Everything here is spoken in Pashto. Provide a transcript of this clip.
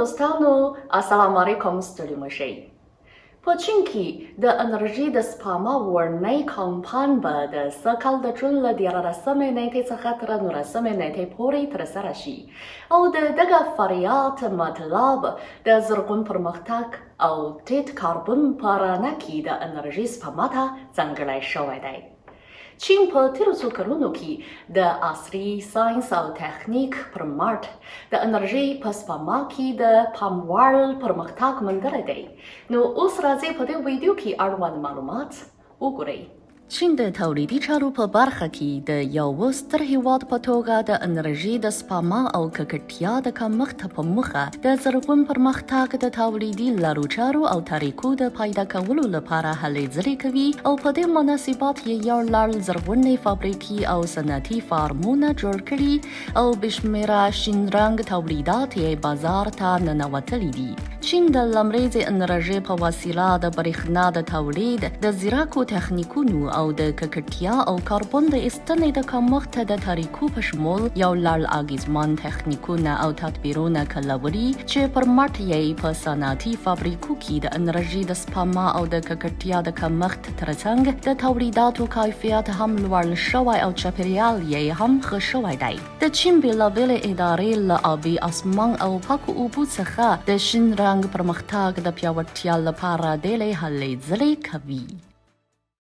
دوستانو السلام علیکم ستړي مشئ په چین کې د انرژي د سپما ورنۍ کمپاین به د سږ کال د جون له 14مې نېټې څخه تر 19مې نېټې پورې ترسره شي او د دغه فعالیت مطلب د زرغون پرمختګ او ټیټ کاربن په رڼا کې د انرژي سپما ته ځانګړی شوی دی. چین په تیرو څو کلونو کې د عصري ساینس او تخنیک پر مټ د انرژي په سپما کې د پام وړ پرمختګ موندلی دی. نو اوس راځئ په دې ویډیو کې اړوند معلومات وګورئ. چین د تولیدي چارو په برخه کې د یو ستر هیواد په توګه د انرژي د سپما او ککړتیا د کمښت په موخه د زرغون پرمختګ د تولیدي لارو چارو او طریقو د پیدا کولو لپاره هلې ځلې کوي او په دې مناسبت یې یو لړ زرغونې فابریکې او صنعتي فارمونه جوړ کړي او بشمېره شین رنګ تولیدات یې بازار ته ننوتلي دي. چین د لمریزې انرژۍ په وسیله د برېښنا د تولید د ځیرکو تخنیکونو او د ککړتیا او کاربن د ایستنې د کمښت د طریقو په شمول یو لړ اغیزمن تخنیکونه او تدبیرونه کلوري چې پر مټ یې په صنعتي فابریکو کې د انرژي د سپما او د ککړتیا د کمښت ترڅنګ د تولیداتو کیفیت هم لوړ شوی او چاپیریال یې هم ښه شوی دی. د چین بېلابېلې ادارې له آبي اسمان او پاکو اوبو څخه د شین رنګ پرمختګ د پیاوړتیا لپاره ډېرې هلې ځلې کوي.